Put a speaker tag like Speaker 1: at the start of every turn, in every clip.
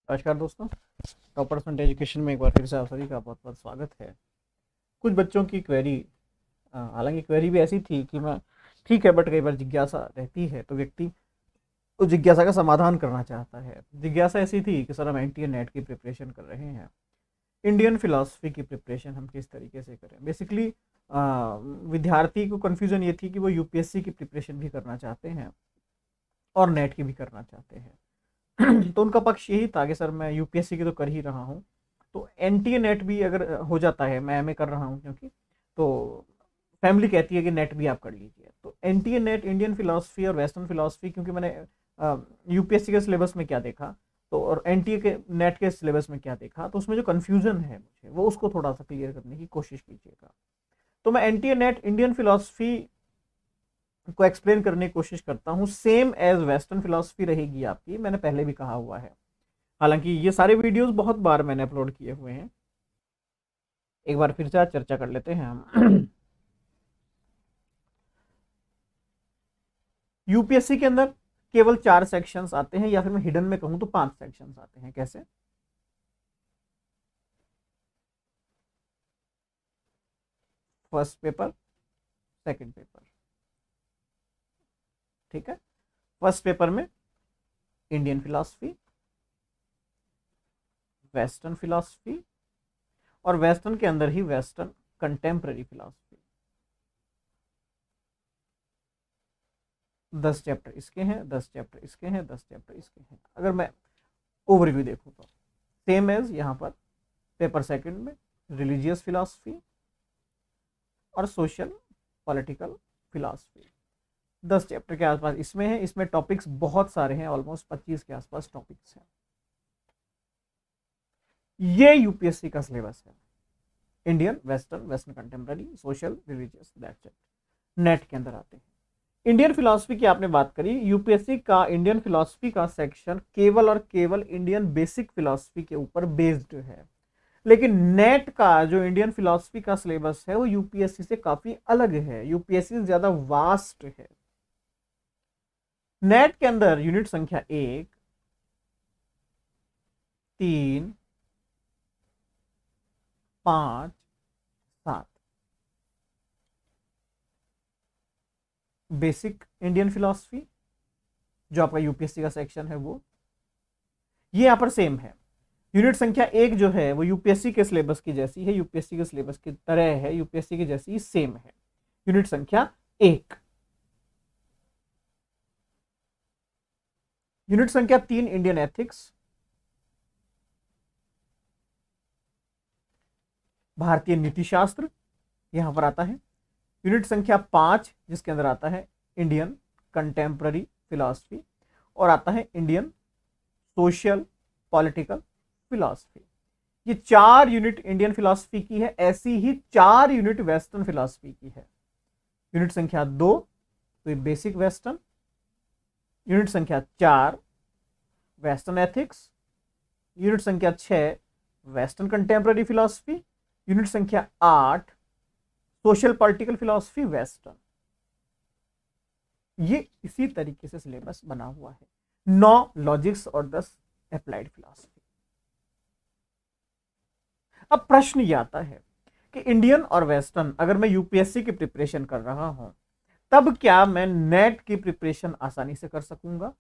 Speaker 1: नमस्कार दोस्तों। Top percent education में एक बार फिर से आप सभी का बहुत बहुत स्वागत है। कुछ बच्चों की क्वेरी, हालांकि क्वेरी भी ऐसी थी कि मैं ठीक है, बट कई बार जिज्ञासा रहती है तो व्यक्ति उस जिज्ञासा का समाधान करना चाहता है। जिज्ञासा ऐसी थी कि सर हम एनटीए नेट की प्रिपरेशन कर रहे हैं, इंडियन फिलोसफी की प्रिपरेशन हम किस तरीके से करें। बेसिकली विद्यार्थी को कन्फ्यूजन ये थी कि वो यूपीएससी की प्रिपरेशन भी करना चाहते हैं और नेट की भी करना चाहते हैं। तो उनका पक्ष यही था कि सर मैं यूपीएससी की तो कर ही रहा हूँ, तो एनटीए नेट भी अगर हो जाता है, मैं एमए कर रहा हूँ क्योंकि, तो फैमिली कहती है कि नेट भी आप कर लीजिए। तो एनटीए नेट, इंडियन फिलोसफी और वेस्टर्न फिलोसफी, क्योंकि मैंने यूपीएससी के सिलेबस में क्या देखा तो और एनटीए के नेट के सिलेबस में क्या देखा, तो उसमें जो कन्फ्यूजन है मुझे वो उसको थोड़ा सा क्लियर करने की कोशिश कीजिएगा। तो मैं एनटीए नेट इंडियन फिलोसफी को एक्सप्लेन करने की कोशिश करता हूँ। सेम एज वेस्टर्न फिलोसफी रहेगी आपकी, मैंने पहले भी कहा हुआ है। हालांकि ये सारे वीडियोस बहुत बार मैंने अपलोड किए हुए हैं, एक बार फिर से आज चर्चा कर लेते हैं हम। यूपीएससी के अंदर केवल 4 सेक्शंस आते हैं, या फिर मैं हिडन में कहूं तो 5 सेक्शंस आते हैं। कैसे? फर्स्ट पेपर, सेकंड पेपर, ठीक है। फर्स्ट पेपर में इंडियन फिलॉसफी, वेस्टर्न फिलॉसफी, और वेस्टर्न के अंदर ही वेस्टर्न कंटेम्प्रेरी फिलॉसफी। 10 चैप्टर इसके हैं, 10 चैप्टर इसके हैं, 10 चैप्टर इसके हैं। अगर मैं ओवरव्यू देखूं तो सेम एज यहाँ पर पेपर सेकंड में रिलीजियस फिलॉसफी और सोशल पॉलिटिकल फिलॉसफी। 10 चैप्टर के आसपास इसमें है। इसमें टॉपिक्स बहुत सारे हैं, ऑलमोस्ट 25 के आसपास टॉपिक्स हैं। ये यूपीएससी का सिलेबस है। Indian, western, western contemporary, social, religious, that's it. Net के अंदर आते हैं। इंडियन फिलॉसफी की आपने बात करी, यूपीएससी का इंडियन फिलॉसफी का सेक्शन केवल और केवल इंडियन बेसिक फिलॉसफी के ऊपर बेस्ड है। लेकिन नेट का जो इंडियन फिलॉसफी का सिलेबस है वो यूपीएससी से काफी अलग है, यूपीएससी से ज्यादा वास्ट है। नेट के अंदर यूनिट संख्या 1, 3, 5, 7 बेसिक इंडियन फिलॉसफी जो आपका यूपीएससी का सेक्शन है वो ये यहां पर सेम है। यूनिट संख्या 1 जो है वो यूपीएससी के सिलेबस की जैसी है, यूपीएससी के सिलेबस की तरह है, यूपीएससी की जैसी सेम है। यूनिट संख्या 1। यूनिट संख्या 3 इंडियन एथिक्स, भारतीय नीति शास्त्र यहां पर आता है। यूनिट संख्या 5 जिसके अंदर आता है इंडियन कंटेम्प्ररी फिलॉसफी, और आता है इंडियन सोशल पॉलिटिकल फिलॉसफी। ये 4 यूनिट इंडियन फिलॉसफी की है, ऐसी ही 4 यूनिट वेस्टर्न फिलॉसफी की है। यूनिट संख्या 2 तो ये बेसिक वेस्टर्न, यूनिट संख्या 4 वेस्टर्न एथिक्स, यूनिट संख्या 6 वेस्टर्न कंटेम्प्ररी फिलॉसफी, यूनिट संख्या 8 सोशल पॉलिटिकल फिलॉसफी वेस्टर्न। ये इसी तरीके से सिलेबस बना हुआ है। 9 लॉजिक्स और 10 अप्लाइड फिलॉसफी। अब प्रश्न ये आता है कि इंडियन और वेस्टर्न अगर मैं यूपीएससी की प्रिपरेशन कर रहा हूं तब क्या मैं नेट की प्रिपरेशन आसानी से कर सकूंगा,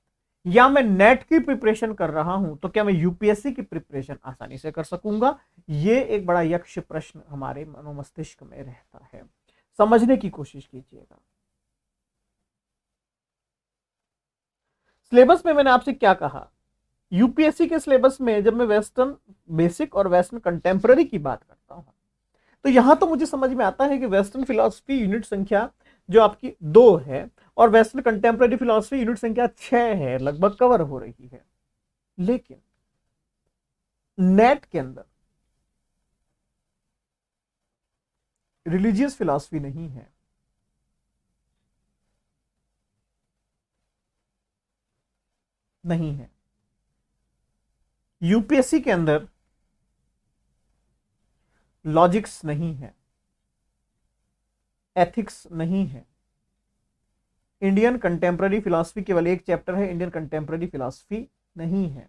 Speaker 1: या मैं नेट की प्रिपरेशन कर रहा हूं तो क्या मैं यूपीएससी की प्रिपरेशन आसानी से कर सकूंगा। ये एक बड़ा यक्ष प्रश्न हमारे मनोमस्तिष्क में रहता है। समझने की कोशिश कीजिएगा। सिलेबस में मैंने आपसे क्या कहा, यूपीएससी के सिलेबस में जब मैं वेस्टर्न बेसिक और वेस्टर्न कंटेम्प्रेरी की बात करता हूं तो यहां तो मुझे समझ में आता है कि वेस्टर्न फिलॉसफी यूनिट संख्या जो आपकी 2 है और वेस्टर्न कंटेम्प्रेरी फिलॉसफी यूनिट संख्या 6 है, लगभग कवर हो रही है। लेकिन नेट के अंदर रिलीजियस फिलॉसफी नहीं है, नहीं है। यूपीएससी के अंदर लॉजिक्स नहीं है, एथिक्स नहीं है। इंडियन कंटेम्प्रेरी फिलॉसफी केवल एक चैप्टर है, इंडियन कंटेम्प्रेरी फिलॉसफी नहीं है।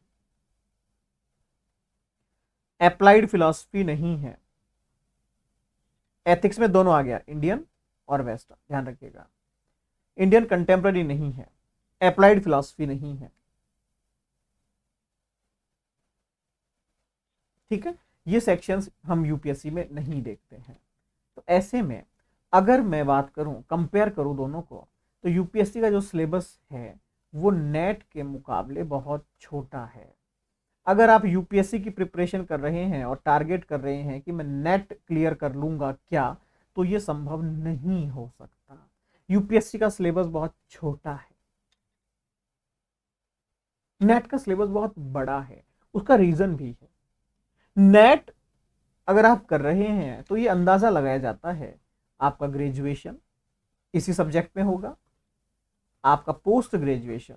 Speaker 1: अप्लाइड फिलॉसफी नहीं है। एथिक्स में दोनों आ गया, इंडियन और वेस्टर्न, ध्यान रखिएगा। इंडियन कंटेम्प्ररी नहीं है, अप्लाइड फिलॉसफी नहीं है, ठीक है। ये सेक्शंस हम यूपीएससी में नहीं देखते हैं। तो ऐसे में अगर मैं बात करूं, कंपेयर करूं दोनों को, तो यूपीएससी का जो सिलेबस है वो नेट के मुकाबले बहुत छोटा है। अगर आप यूपीएससी की प्रिपरेशन कर रहे हैं और टारगेट कर रहे हैं कि मैं नेट क्लियर कर लूंगा क्या, तो ये संभव नहीं हो सकता। यूपीएससी का सिलेबस बहुत छोटा है, नेट का सिलेबस बहुत बड़ा है। उसका रीजन भी है, नेट अगर आप कर रहे हैं तो ये अंदाजा लगाया जाता है आपका ग्रेजुएशन इसी सब्जेक्ट में होगा, आपका पोस्ट ग्रेजुएशन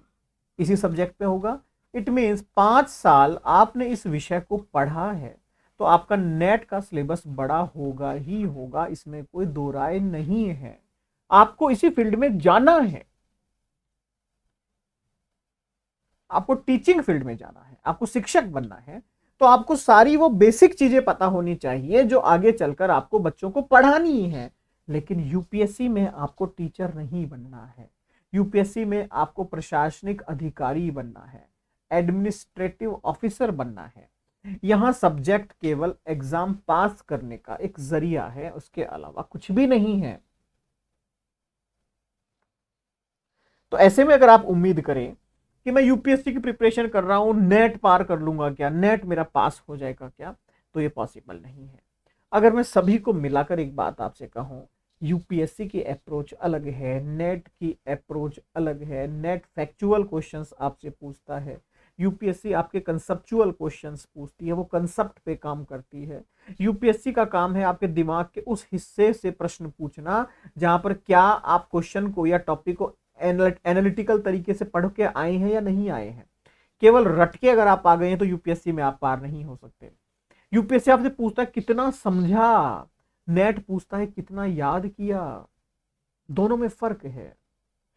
Speaker 1: इसी सब्जेक्ट में होगा। इट मीन्स 5 साल आपने इस विषय को पढ़ा है, तो आपका नेट का सिलेबस बड़ा होगा ही होगा, इसमें कोई दो राय नहीं है। आपको इसी फील्ड में जाना है, आपको टीचिंग फील्ड में जाना है, आपको शिक्षक बनना है, तो आपको सारी वो बेसिक चीजें पता होनी चाहिए जो आगे चलकर आपको बच्चों को पढ़ानी है। लेकिन यूपीएससी में आपको टीचर नहीं बनना है, यूपीएससी में आपको प्रशासनिक अधिकारी बनना है, एडमिनिस्ट्रेटिव ऑफिसर बनना है। यहां सब्जेक्ट केवल एग्जाम पास करने का एक जरिया है, उसके अलावा कुछ भी नहीं है। तो ऐसे में अगर आप उम्मीद करें कि मैं यूपीएससी की प्रिपरेशन कर रहा हूं, नेट पार कर लूंगा क्या, नेट मेरा पास हो जाएगा क्या, तो ये पॉसिबल नहीं है। अगर मैं सभी को मिलाकर एक बात आपसे कहूं, यूपीएससी की अप्रोच अलग है, नेट की अप्रोच अलग है। नेट फैक्चुअल क्वेश्चंस आपसे पूछता है, यूपीएससी आपके कंसेप्चुअल क्वेश्चंस पूछती है, वो कंसेप्ट पे काम करती है। यूपीएससी का काम है आपके दिमाग के उस हिस्से से प्रश्न पूछना जहां पर क्या आप क्वेश्चन को या टॉपिक को एनालिटिकल तरीके से पढ़ के आए हैं या नहीं आए हैं। केवल रट के अगर आप आ गए हैं तो यूपीएससी में आप पार नहीं हो सकते। यूपीएससी आपसे पूछता है कितना समझा, नेट पूछता है कितना याद किया। दोनों में फर्क है।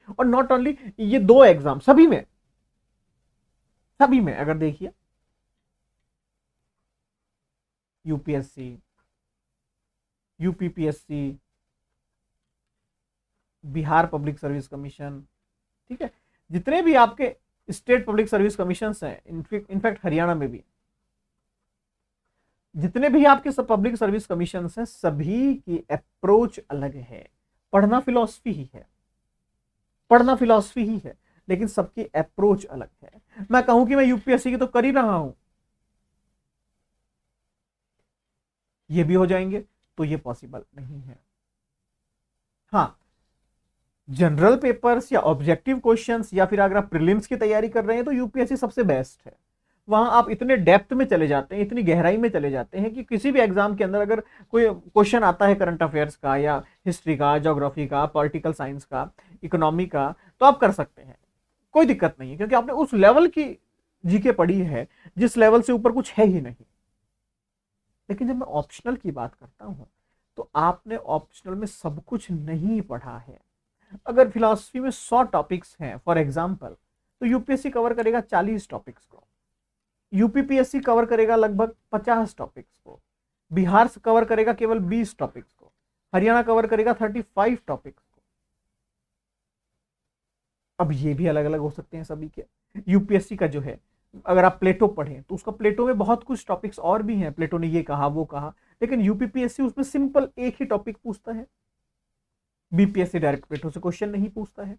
Speaker 1: और नॉट ओनली ये दो एग्जाम, सभी में अगर देखिए, UPSC, UPPSC, Bihar public service commission, ठीक है, जितने भी आपके स्टेट पब्लिक सर्विस कमीशन हैं, इनफैक्ट हरियाणा में भी जितने भी आपके सब पब्लिक सर्विस कमीशन हैं, सभी की अप्रोच अलग है। पढ़ना फिलॉसफी ही है, पढ़ना फिलॉसफी ही है, लेकिन सबकी अप्रोच अलग है। मैं कहूं कि मैं यूपीएससी की तो कर ही रहा हूं, ये भी हो जाएंगे, तो ये पॉसिबल नहीं है। हाँ, जनरल पेपर्स या ऑब्जेक्टिव क्वेश्चंस या फिर अगर आप प्रीलिम्स की तैयारी कर रहे हैं तो यूपीएससी सबसे बेस्ट है। वहां आप इतने डेप्थ में चले जाते हैं, इतनी गहराई में चले जाते हैं कि किसी भी एग्जाम के अंदर अगर कोई क्वेश्चन आता है करंट अफेयर्स का या हिस्ट्री का, ज्योग्राफी का, पॉलिटिकल साइंस का, इकोनॉमी का, तो आप कर सकते हैं, कोई दिक्कत नहीं है, क्योंकि आपने उस लेवल की जीके पढ़ी है जिस लेवल से ऊपर कुछ है ही नहीं। लेकिन जब मैं ऑप्शनल की बात करता हूं, तो आपने ऑप्शनल में सब कुछ नहीं पढ़ा है। अगर फिलॉसफी में 100 टॉपिक्स हैं फॉर एग्जांपल, तो यूपीएससी कवर करेगा 40 टॉपिक्स को, यूपीपीएससी कवर करेगा लगभग 50 टॉपिक्स को, बिहार कवर करेगा केवल 20 टॉपिक्स को, हरियाणा कवर करेगा 35 टॉपिक्स को। अब ये भी अलग अलग हो सकते हैं सभी के। यूपीएससी का जो है, अगर आप प्लेटो पढ़ें तो उसका प्लेटो में बहुत कुछ टॉपिक्स और भी हैं, प्लेटो ने ये कहा वो कहा, लेकिन यूपीपीएससी उसमें सिंपल एक ही टॉपिक पूछता है। बीपीएससी डायरेक्ट प्लेटो से क्वेश्चन नहीं पूछता है,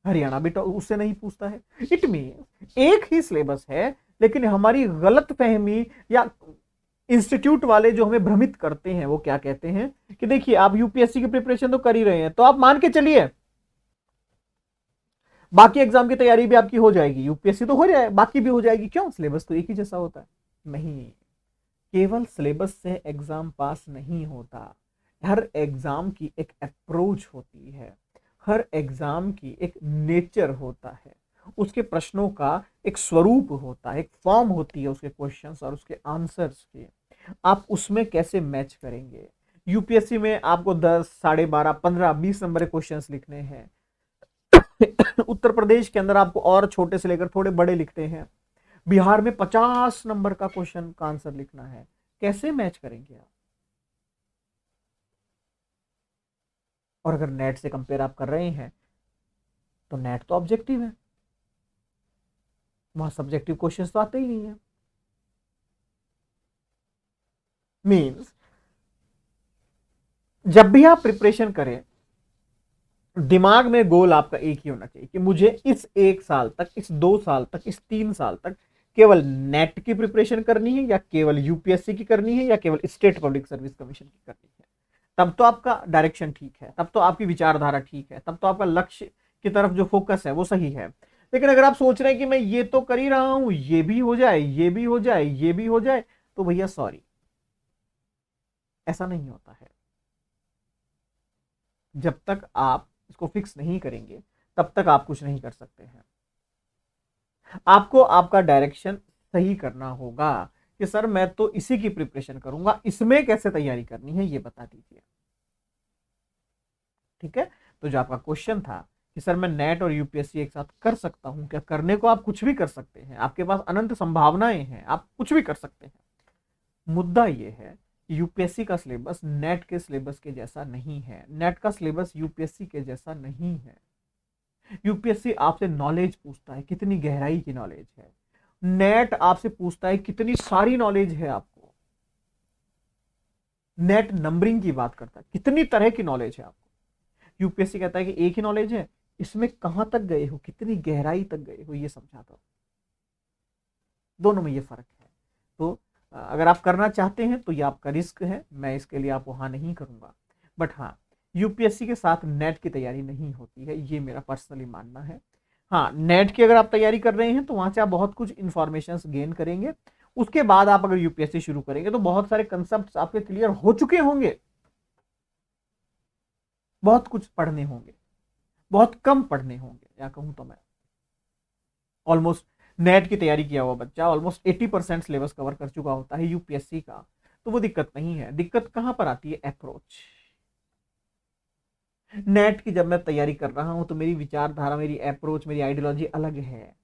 Speaker 1: हरियाणा भी उससे नहीं पूछता है। इट मीन एक ही सिलेबस है, लेकिन हमारी गलत फहमी या इंस्टीट्यूट वाले जो हमें भ्रमित करते हैं वो क्या कहते हैं कि देखिए आप यूपीएससी की प्रिपरेशन तो कर ही रहे हैं, तो आप मान के चलिए बाकी एग्जाम की तैयारी भी आपकी हो जाएगी, यूपीएससी तो हो जाए बाकी भी हो जाएगी, क्यों, सिलेबस तो एक ही जैसा होता है। नहीं, केवल सिलेबस से एग्जाम पास नहीं होता। हर एग्जाम की एक अप्रोच होती है, हर एग्जाम की एक नेचर होता है, उसके प्रश्नों का एक स्वरूप होता है, एक फॉर्म होती है उसके क्वेश्चंस और उसके आंसर्स की। आप उसमें कैसे मैच करेंगे। यूपीएससी में आपको 10, 12.5, 15, 20 नंबर के क्वेश्चंस लिखने हैं। उत्तर प्रदेश के अंदर आपको और छोटे से लेकर थोड़े बड़े लिखते हैं। बिहार में 50 नंबर का क्वेश्चन का आंसर लिखना है। कैसे मैच करेंगे आप? और अगर नेट से कंपेयर आप कर रहे हैं तो नेट तो ऑब्जेक्टिव है, वहां सब्जेक्टिव क्वेश्चंस तो आते ही नहीं है। मींस जब भी आप प्रिपरेशन करें, दिमाग में गोल आपका एक ही होना चाहिए कि मुझे इस 1 साल तक, इस 2 साल तक, इस 3 साल तक केवल नेट की प्रिपरेशन करनी है, या केवल यूपीएससी की करनी है, या केवल स्टेट पब्लिक सर्विस कमीशन की करनी है। तब तो आपका डायरेक्शन ठीक है, तब तो आपकी विचारधारा ठीक है, तब तो आपका लक्ष्य की तरफ जो फोकस है वो सही है। लेकिन अगर आप सोच रहे हैं कि मैं ये तो कर ही रहा हूं, ये भी हो जाए, ये भी हो जाए, ये भी हो जाए, तो भैया सॉरी, ऐसा नहीं होता है। जब तक आप इसको फिक्स नहीं करेंगे तब तक आप कुछ नहीं कर सकते हैं। आपको आपका डायरेक्शन सही करना होगा कि सर मैं तो इसी की प्रिपरेशन करूंगा, इसमें कैसे तैयारी करनी है ये बता दीजिए। ठीक है, तो जो आपका क्वेश्चन था कि सर मैं नेट और यूपीएससी एक साथ कर सकता हूं क्या, करने को आप कुछ भी कर सकते हैं, आपके पास अनंत संभावनाएं हैं, आप कुछ भी कर सकते हैं। मुद्दा ये है कि यूपीएससी का सिलेबस नेट के सिलेबस के जैसा नहीं है, नेट का सिलेबस यूपीएससी के जैसा नहीं है। यूपीएससी आपसे नॉलेज पूछता है, कितनी गहराई की नॉलेज है। नेट आपसे पूछता है कितनी सारी नॉलेज है आपको। नेट नंबरिंग की बात करता है, कितनी तरह की नॉलेज है आपको। यूपीएससी कहता है कि एक ही नॉलेज है, इसमें कहां तक गए हो, कितनी गहराई तक गए हो, ये समझाता हूं। दोनों में ये फर्क है। तो अगर आप करना चाहते हैं तो ये आपका रिस्क है, मैं इसके लिए आप वहां नहीं करूंगा। बट हाँ, यूपीएससी के साथ नेट की तैयारी नहीं होती है, ये मेरा पर्सनली मानना है। हाँ, नेट की अगर आप तैयारी कर रहे हैं तो वहां से आप बहुत कुछ इंफॉर्मेशन गेन करेंगे। उसके बाद आप अगर यूपीएससी शुरू करेंगे तो बहुत सारे कंसेप्ट आपके क्लियर हो चुके होंगे, बहुत कुछ पढ़ने होंगे, बहुत कम पढ़ने होंगे, या कहूं तो मैं ऑलमोस्ट, नेट की तैयारी किया हुआ बच्चा ऑलमोस्ट 80% सिलेबस कवर कर चुका होता है यूपीएससी का। तो वो दिक्कत नहीं है। दिक्कत कहां पर आती है? अप्रोच। नेट की जब मैं तैयारी कर रहा हूं तो मेरी विचारधारा, मेरी अप्रोच, मेरी आइडियोलॉजी अलग है।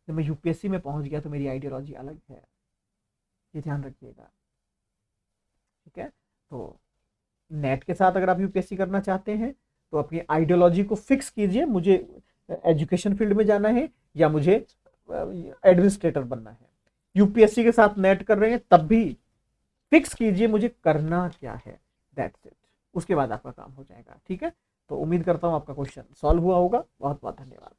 Speaker 1: जब मैं यूपीएससी में पहुंच गया तो मेरी आइडियोलॉजी अलग है, ये ध्यान रखिएगा। ठीक है, तो नेट के साथ अगर आप यूपीएससी करना चाहते हैं तो अपनी आइडियोलॉजी को फिक्स कीजिए, मुझे एजुकेशन फील्ड में जाना है या मुझे एडमिनिस्ट्रेटर बनना है। यूपीएससी के साथ नेट कर रहे हैं तब भी फिक्स कीजिए मुझे करना क्या है, दैट्स इट। उसके बाद आपका काम हो जाएगा। ठीक है, तो उम्मीद करता हूं आपका क्वेश्चन सॉल्व हुआ होगा। बहुत बहुत धन्यवाद।